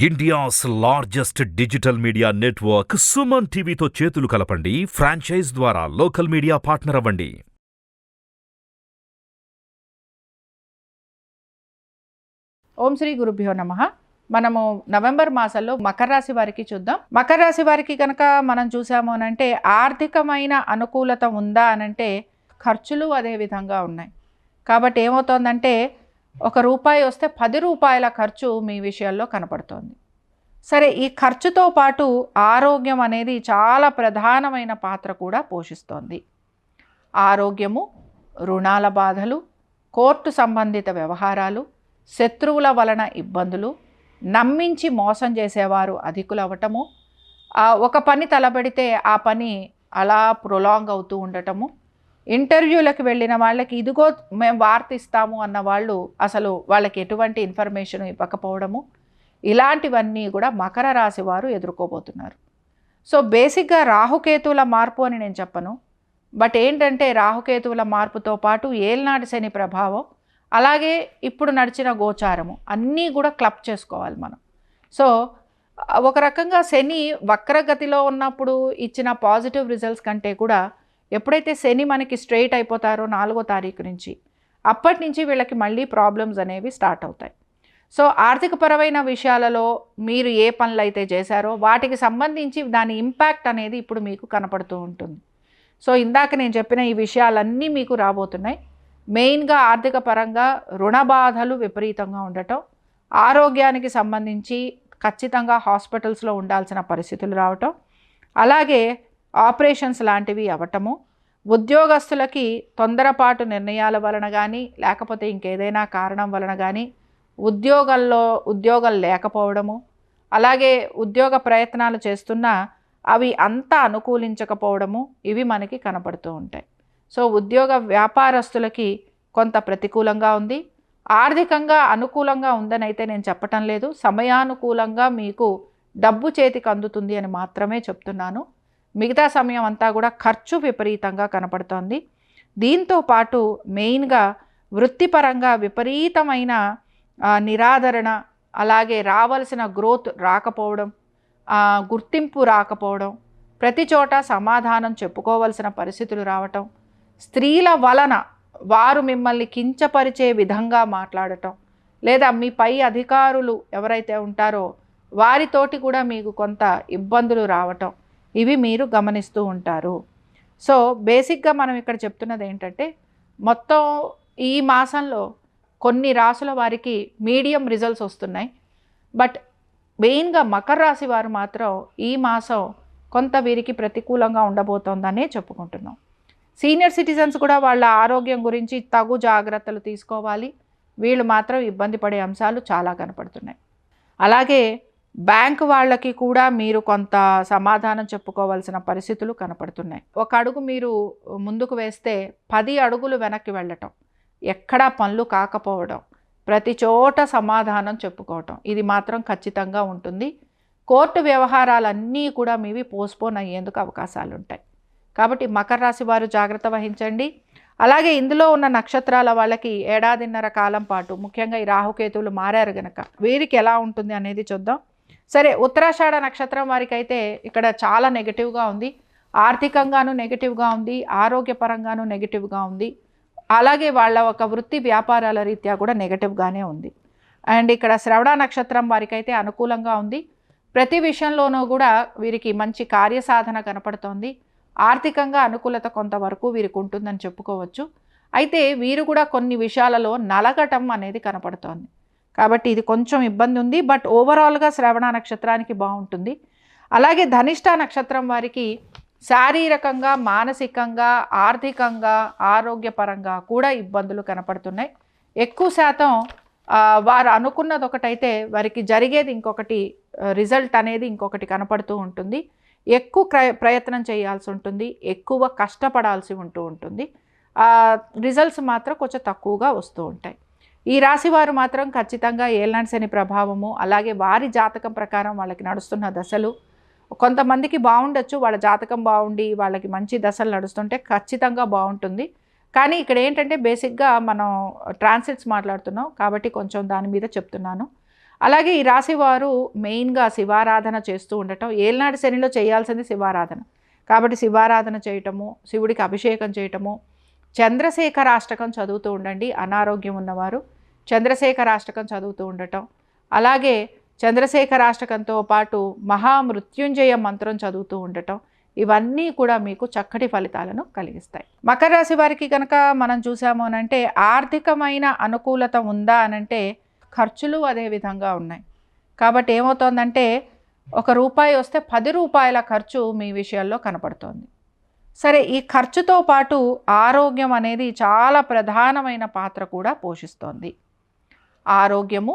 India's largest digital media network Suman టీవీతో చేతులు కలపండి. ఫ్రాంచైజ్ ద్వారా లోకల్ మీడియా పార్ట్నర్ అవ్వండి. ఓం శ్రీ గురుభ్యో నమః. మనము నవంబర్ మాసంలో మకర రాశి వారికి చూద్దాం. మకర రాశి వారికి కనుక మనం చూసాము అనంటే ఆర్థికమైన అనుకూలత ఉందా అనంటే ఖర్చులు అదే విధంగా ఉన్నాయి. కాబట్టి ఏమవుతోందంటే ఒక రూపాయి వస్తే 10 రూపాయల ఖర్చు మీ విషయాల్లో కనపడుతోంది. సరే, ఈ ఖర్చుతో పాటు ఆరోగ్యం అనేది చాలా ప్రధానమైన పాత్ర కూడా పోషిస్తోంది. ఆరోగ్యము, రుణాల బాధలు, కోర్టు సంబంధిత వ్యవహారాలు, శత్రువుల వలన ఇబ్బందులు, నమ్మించి మోసం చేసేవారు అధికులవ్వటము, ఒక పని తలబెడితే ఆ పని అలా ప్రొలాంగ్ అవుతూ ఉండటము, ఇంటర్వ్యూలకు వెళ్ళిన వాళ్ళకి ఇదిగో మేము వార్త ఇస్తాము అన్న వాళ్ళు అసలు వాళ్ళకి ఎటువంటి ఇన్ఫర్మేషన్ ఇవ్వకపోవడము, ఇలాంటివన్నీ కూడా మకర రాశి వారు ఎదుర్కోబోతున్నారు. సో బేసిక్గా రాహుకేతువుల మార్పు అని నేను చెప్పను, బట్ ఏంటంటే రాహుకేతువుల మార్పుతో పాటు ఏల్నాటి శని ప్రభావం, అలాగే ఇప్పుడు నడిచిన గోచారము అన్నీ కూడా క్లబ్ చేసుకోవాలి మనం. సో ఒక రకంగా శని వక్రగతిలో ఉన్నప్పుడు ఇచ్చిన పాజిటివ్ రిజల్ట్స్ కంటే కూడా ఎప్పుడైతే శని మనకి స్ట్రెయిట్ అయిపోతారో 4వ తారీఖు నుంచి, అప్పటి నుంచి వీళ్ళకి మళ్ళీ ప్రాబ్లమ్స్ అనేవి స్టార్ట్ అవుతాయి. సో ఆర్థికపరమైన విషయాలలో మీరు ఏ పనులు అయితే చేశారో వాటికి సంబంధించి దాని ఇంపాక్ట్ అనేది ఇప్పుడు మీకు కనపడుతూ ఉంటుంది. సో ఇందాక నేను చెప్పిన ఈ విషయాలన్నీ మీకు రాబోతున్నాయి. మెయిన్గా ఆర్థిక పరంగా రుణ బాధలు విపరీతంగా ఉండటం, ఆరోగ్యానికి సంబంధించి ఖచ్చితంగా హాస్పిటల్స్లో ఉండాల్సిన పరిస్థితులు రావటం, అలాగే ఆపరేషన్స్ లాంటివి అవ్వటము, ఉద్యోగస్తులకి తొందరపాటు నిర్ణయాల వలన కానీ లేకపోతే ఇంకేదైనా కారణం వలన కానీ ఉద్యోగం లేకపోవడము, అలాగే ఉద్యోగ ప్రయత్నాలు చేస్తున్నా అవి అంత అనుకూలించకపోవడము, ఇవి మనకి కనపడుతూ ఉంటాయి. సో ఉద్యోగ వ్యాపారస్తులకి కొంత ప్రతికూలంగా ఉంది. ఆర్థికంగా అనుకూలంగా ఉందని అయితే నేను చెప్పటం లేదు, సమయానుకూలంగా మీకు డబ్బు చేతికి అందుతుంది అని మాత్రమే చెప్తున్నాను. మిగతా సమయం అంతా కూడా ఖర్చు విపరీతంగా కనపడుతోంది. దీంతో పాటు మెయిన్గా వృత్తిపరంగా విపరీతమైన నిరాదరణ, అలాగే రావాల్సిన గ్రోత్ రాకపోవడం, గుర్తింపు రాకపోవడం, ప్రతి చోట సమాధానం చెప్పుకోవాల్సిన పరిస్థితులు రావటం, స్త్రీల వలన వారు మిమ్మల్ని కించపరిచే విధంగా మాట్లాడటం, లేదా మీ పై అధికారులు ఎవరైతే ఉంటారో వారితోటి కూడా మీకు కొంత ఇబ్బందులు రావటం, ఇవి మీరు గమనిస్తూ ఉంటారు. సో బేసిక్గా మనం ఇక్కడ చెప్తున్నది ఏంటంటే మొత్తం ఈ మాసంలో కొన్ని రాసుల వారికి మీడియం రిజల్ట్స్ వస్తున్నాయి. బట్ మెయిన్గా మకర రాశి వారు మాత్రం ఈ మాసం కొంత వీరికి ప్రతికూలంగా ఉండబోతోందనే చెప్పుకుంటున్నాం. సీనియర్ సిటిజన్స్ కూడా వాళ్ళ ఆరోగ్యం గురించి తగు జాగ్రత్తలు తీసుకోవాలి. వీళ్ళు మాత్రం ఇబ్బంది పడే అంశాలు చాలా కనపడుతున్నాయి. అలాగే బ్యాంక్ వాళ్ళకి కూడా మీరు కొంత సమాధానం చెప్పుకోవాల్సిన పరిస్థితులు కనపడుతున్నాయి. ఒక అడుగు మీరు ముందుకు వేస్తే 10 అడుగులు వెనక్కి వెళ్ళటం, ఎక్కడా పనులు కాకపోవడం, ప్రతి చోట సమాధానం చెప్పుకోవటం, ఇది మాత్రం ఖచ్చితంగా ఉంటుంది. కోర్టు వ్యవహారాలన్నీ కూడా మీవి పోస్ట్పోన్ అయ్యేందుకు అవకాశాలు ఉంటాయి. కాబట్టి మకర రాశి వారు జాగ్రత్త వహించండి. అలాగే ఇందులో ఉన్న నక్షత్రాల వాళ్ళకి ఏడాదిన్నర కాలం పాటు, ముఖ్యంగా ఈ రాహుకేతువులు మారారు గనక వీరికి ఎలా ఉంటుంది అనేది చూద్దాం. సరే, ఉత్తరాషాఢ నక్షత్రం వారికి అయితే ఇక్కడ చాలా నెగిటివ్గా ఉంది. ఆర్థికంగాను నెగిటివ్గా ఉంది, ఆరోగ్యపరంగాను నెగిటివ్గా ఉంది, అలాగే వాళ్ళ ఒక వృత్తి వ్యాపారాల రీత్యా కూడా నెగిటివ్గానే ఉంది. అండ్ ఇక్కడ శ్రవణ నక్షత్రం వారికి అయితే అనుకూలంగా ఉంది. ప్రతి విషయంలోనూ కూడా వీరికి మంచి కార్యసాధన కనపడుతోంది. ఆర్థికంగా అనుకూలత కొంతవరకు వీరికి ఉంటుందని చెప్పుకోవచ్చు. అయితే వీరు కూడా కొన్ని విషయాలలో నలగటం అనేది కనపడుతోంది. కాబట్టి ఇది కొంచెం ఇబ్బంది ఉంది. బట్ ఓవరాల్గా శ్రవణ నక్షత్రానికి బాగుంటుంది. అలాగే ధనిష్ట నక్షత్రం వారికి శారీరకంగా, మానసికంగా, ఆర్థికంగా, ఆరోగ్యపరంగా కూడా ఇబ్బందులు కనపడుతున్నాయి. ఎక్కువ శాతం వారు అనుకున్నది ఒకటైతే వారికి జరిగేది ఇంకొకటి, రిజల్ట్ అనేది ఇంకొకటి కనపడుతూ ఉంటుంది. ఎక్కువ ప్రయత్నం చేయాల్సి ఉంటుంది, ఎక్కువ కష్టపడాల్సి ఉంటుంది. రిజల్ట్స్ మాత్రం కొంచెం తక్కువగా వస్తూ ఉంటాయి. ఈ రాశి వారు మాత్రం ఖచ్చితంగా ఏల్నాటి శని ప్రభావము, అలాగే వారి జాతకం ప్రకారం వాళ్ళకి నడుస్తున్న దశలు, కొంతమందికి బాగుండొచ్చు, వాళ్ళ జాతకం బాగుండి వాళ్ళకి మంచి దశలు నడుస్తుంటే ఖచ్చితంగా బాగుంటుంది. కానీ ఇక్కడ ఏంటంటే బేసిక్గా మనం ట్రాన్సిట్స్ మాట్లాడుతున్నాం కాబట్టి కొంచెం దాని మీద చెప్తున్నాను. అలాగే ఈ రాశి వారు మెయిన్గా శివారాధన చేస్తూ ఉండటం, ఏలినాటి శనిలో చేయాల్సింది శివారాధన. కాబట్టి శివారాధన చేయటము, శివుడికి అభిషేకం చేయటము, చంద్రశేఖరాష్టకం చదువుతూ ఉండండి. అనారోగ్యం ఉన్నవారు చంద్రశేఖరాష్టకం చదువుతూ ఉండటం, అలాగే చంద్రశేఖరాష్టకంతో పాటు మహామృత్యుంజయ మంత్రం చదువుతూ ఉండటం, ఇవన్నీ కూడా మీకు చక్కటి ఫలితాలను కలిగిస్తాయి. మకర రాశి వారికి కనుక మనం చూసాము అనంటే ఆర్థికమైన అనుకూలత ఉందా అనంటే ఖర్చులు అదే విధంగా ఉన్నాయి. కాబట్టి ఏమవుతోందంటే ₹1 వస్తే ₹10 ఖర్చు మీ విషయాల్లో కనపడుతోంది. సరే, ఈ ఖర్చుతో పాటు ఆరోగ్యం అనేది చాలా ప్రధానమైన పాత్ర కూడా పోషిస్తోంది. ఆరోగ్యము,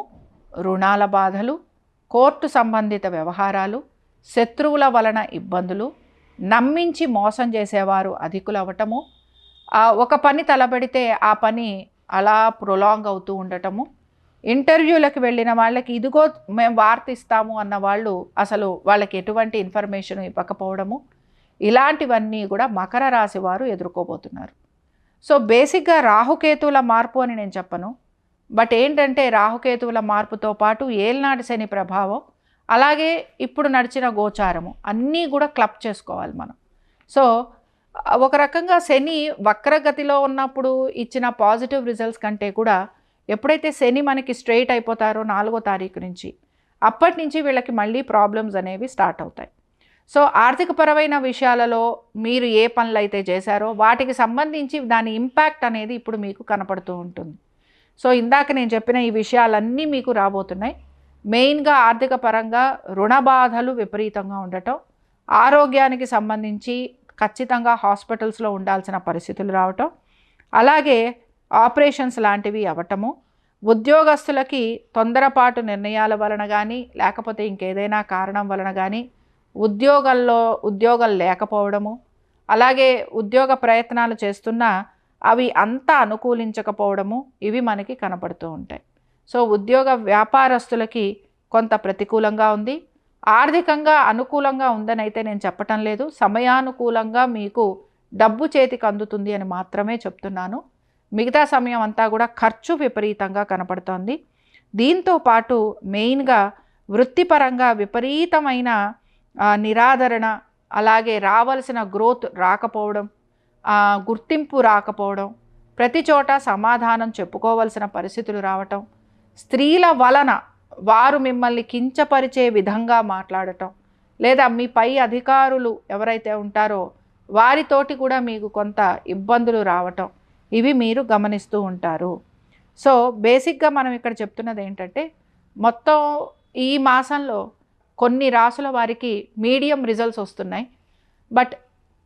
రుణాల బాధలు, కోర్టు సంబంధిత వ్యవహారాలు, శత్రువుల వలన ఇబ్బందులు, నమ్మించి మోసం చేసేవారు అధికులవ్వటము, ఒక పని తలబెడితే ఆ పని అలా ప్రొలాంగ్ అవుతూ ఉండటము, ఇంటర్వ్యూలకు వెళ్ళిన వాళ్ళకి ఇదిగో మేము వార్త ఇస్తాము అన్న వాళ్ళు అసలు వాళ్ళకి ఎటువంటి ఇన్ఫర్మేషన్ ఇవ్వకపోవడము, ఇలాంటివన్నీ కూడా మకర రాశి వారు ఎదుర్కోబోతున్నారు. సో బేసిక్గా రాహుకేతువుల మార్పు అని నేను చెప్పను, బట్ ఏంటంటే రాహుకేతువుల మార్పుతో పాటు ఏలినాటి శని ప్రభావం, అలాగే ఇప్పుడు నడిచిన గోచారము అన్నీ కూడా క్లబ్ చేసుకోవాలి మనం. సో ఒక రకంగా శని వక్రగతిలో ఉన్నప్పుడు ఇచ్చిన పాజిటివ్ రిజల్ట్స్ కంటే కూడా ఎప్పుడైతే శని మనకి స్ట్రెయిట్ అయిపోతారో 4వ తారీఖు నుంచి, అప్పటి నుంచి వీళ్ళకి మళ్ళీ ప్రాబ్లమ్స్ అనేవి స్టార్ట్ అవుతాయి. సో ఆర్థికపరమైన విషయాలలో మీరు ఏ పనులు అయితే చేశారో వాటికి సంబంధించి దాని ఇంపాక్ట్ అనేది ఇప్పుడు మీకు కనపడుతూ ఉంటుంది. సో ఇందాక నేను చెప్పిన ఈ విషయాలన్నీ మీకు రాబోతున్నాయి. మెయిన్గా ఆర్థిక పరంగా రుణ బాధలు విపరీతంగా ఉండటం, ఆరోగ్యానికి సంబంధించి ఖచ్చితంగా హాస్పిటల్స్లో ఉండాల్సిన పరిస్థితులు రావటం, అలాగే ఆపరేషన్స్ లాంటివి అవ్వటము, ఉద్యోగస్తులకి తొందరపాటు నిర్ణయాల వలన కానీ లేకపోతే ఇంకేదైనా కారణం వలన కానీ ఉద్యోగం లేకపోవడము, అలాగే ఉద్యోగ ప్రయత్నాలు చేస్తున్నా అవి అంత అనుకూలించకపోవడము, ఇవి మనకి కనపడుతూ ఉంటాయి. సో ఉద్యోగ వ్యాపారస్తులకి కొంత ప్రతికూలంగా ఉంది. ఆర్థికంగా అనుకూలంగా ఉందని అయితే నేను చెప్పటం లేదు, సమయానుకూలంగా మీకు డబ్బు చేతికి అందుతుంది అని మాత్రమే చెప్తున్నాను. మిగతా సమయం అంతా కూడా ఖర్చు విపరీతంగా కనపడుతోంది. దీంతో పాటు మెయిన్గా వృత్తిపరంగా విపరీతమైన నిరాదరణ, అలాగే రావాల్సిన గ్రోత్ రాకపోవడం, గుర్తింపు రాకపోవడం, ప్రతి చోట సమాధానం చెప్పుకోవాల్సిన పరిస్థితులు రావటం, స్త్రీల వలన వారు మిమ్మల్ని కించపరిచే విధంగా మాట్లాడటం, లేదా మీ పై అధికారులు ఎవరైతే ఉంటారో వారితోటి కూడా మీకు కొంత ఇబ్బందులు రావటం, ఇవి మీరు గమనిస్తూ ఉంటారు. సో బేసిక్గా మనం ఇక్కడ చెప్తున్నది ఏంటంటే మొత్తం ఈ మాసంలో కొన్ని రాసుల వారికి మీడియం రిజల్ట్స్ వస్తున్నాయి. బట్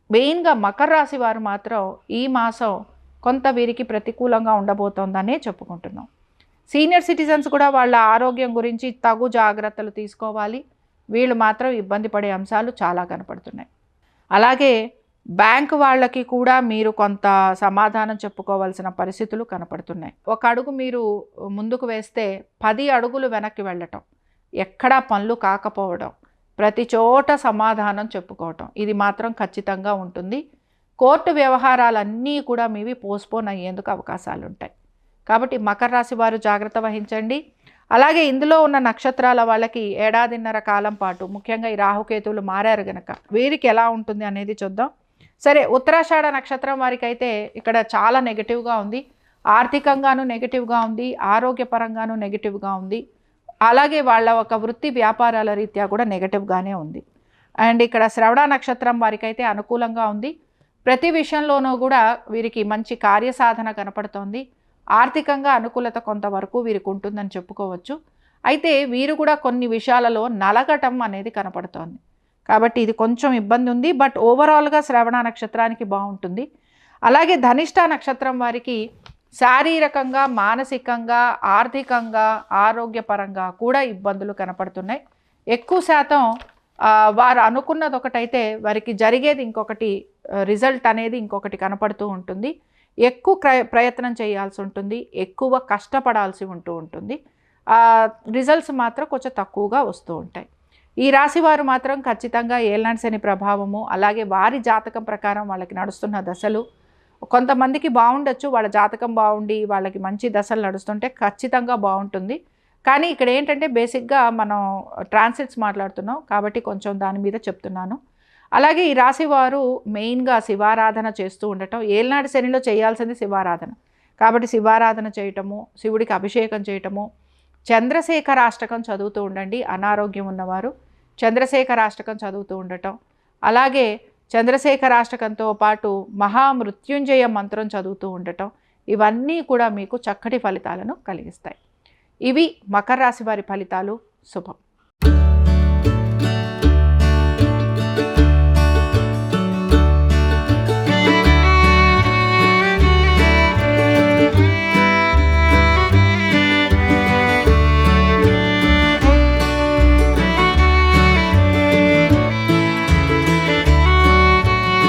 మెయిన్గా మకర రాశి వారు మాత్రం ఈ మాసం కొంత వీరికి ప్రతికూలంగా ఉండబోతోందనే చెప్పుకుంటున్నాం. సీనియర్ సిటిజన్స్ కూడా వాళ్ళ ఆరోగ్యం గురించి తగు జాగ్రత్తలు తీసుకోవాలి. వీళ్ళు మాత్రం ఇబ్బంది పడే అంశాలు చాలా కనపడుతున్నాయి. అలాగే బ్యాంక్ వాళ్ళకి కూడా మీరు కొంత సమాధానం చెప్పుకోవాల్సిన పరిస్థితులు కనపడుతున్నాయి. ఒక అడుగు మీరు ముందుకు వేస్తే 10 అడుగులు వెనక్కి వెళ్ళటం, ఎక్కడా పనులు కాకపోవడం, ప్రతి చోట సమాధానం చెప్పుకోవటం, ఇది మాత్రం ఖచ్చితంగా ఉంటుంది. కోర్టు వ్యవహారాలన్నీ కూడా మీవి పోస్ట్పోన్ అయ్యేందుకు అవకాశాలు ఉంటాయి. కాబట్టి మకర రాశి వారు జాగ్రత్త వహించండి. అలాగే ఇందులో ఉన్న నక్షత్రాల వాళ్ళకి ఏడాదిన్నర కాలం పాటు, ముఖ్యంగా ఈ రాహుకేతువులు మారారు గనక వీరికి ఎలా ఉంటుంది అనేది చూద్దాం. సరే, ఉత్తరాషాఢ నక్షత్రం వారికి అయితే ఇక్కడ చాలా నెగిటివ్గా ఉంది. ఆర్థికంగాను నెగిటివ్గా ఉంది, ఆరోగ్యపరంగాను నెగిటివ్గా ఉంది, అలాగే వాళ్ళ ఒక వృత్తి వ్యాపారాల రీత్యా కూడా నెగిటివ్గానే ఉంది. అండ్ ఇక్కడ శ్రవణ నక్షత్రం వారికి అయితే అనుకూలంగా ఉంది. ప్రతి విషయంలోనూ కూడా వీరికి మంచి కార్యసాధన కనపడుతోంది. ఆర్థికంగా అనుకూలత కొంతవరకు వీరికి ఉంటుందని చెప్పుకోవచ్చు. అయితే వీరు కూడా కొన్ని విషయాలలో నలగటం అనేది కనపడుతోంది. కాబట్టి ఇది కొంచెం ఇబ్బంది ఉంది. బట్ ఓవరాల్గా శ్రవణ నక్షత్రానికి బాగుంటుంది. అలాగే ధనిష్ట నక్షత్రం వారికి శారీరకంగా, మానసికంగా, ఆర్థికంగా, ఆరోగ్యపరంగా కూడా ఇబ్బందులు కనపడుతున్నాయి. ఎక్కువ శాతం వారు అనుకున్నది ఒకటైతే వారికి జరిగేది ఇంకొకటి, రిజల్ట్ అనేది ఇంకొకటి కనపడుతూ ఉంటుంది. ఎక్కువ ప్రయత్నం చేయాల్సి ఉంటుంది, ఎక్కువ కష్టపడాల్సి ఉంటుంది. రిజల్ట్స్ మాత్రం కొంచెం తక్కువగా వస్తూ ఉంటాయి. ఈ రాశి వారు మాత్రం ఖచ్చితంగా ఏలినాటి శని ప్రభావము, అలాగే వారి జాతకం ప్రకారం వాళ్ళకి నడుస్తున్న దశలు, కొంతమందికి బాగుండొచ్చు, వాళ్ళ జాతకం బాగుండి వాళ్ళకి మంచి దశలు నడుస్తుంటే ఖచ్చితంగా బాగుంటుంది. కానీ ఇక్కడ ఏంటంటే బేసిక్గా మనం ట్రాన్సిట్స్ మాట్లాడుతున్నాం కాబట్టి కొంచెం దాని మీద చెప్తున్నాను. అలాగే ఈ రాశి వారు మెయిన్గా శివారాధన చేస్తూ ఉండటం, ఏలినాటి శనిలో చేయాల్సింది శివారాధన కాబట్టి శివారాధన చేయటము, శివుడికి అభిషేకం చేయటము, చంద్రశేఖరాష్టకం చదువుతూ ఉండండి. అనారోగ్యం ఉన్నవారు చంద్రశేఖరాష్టకం చదువుతూ ఉండటం, అలాగే చంద్రశేఖరాష్టకంతో పాటు మహామృత్యుంజయ మంత్రం చదువుతూ ఉండటం, ఇవన్నీ కూడా మీకు చక్కటి ఫలితాలను కలిగిస్తాయి. ఇవి మకర రాశి వారి ఫలితాలు. శుభం.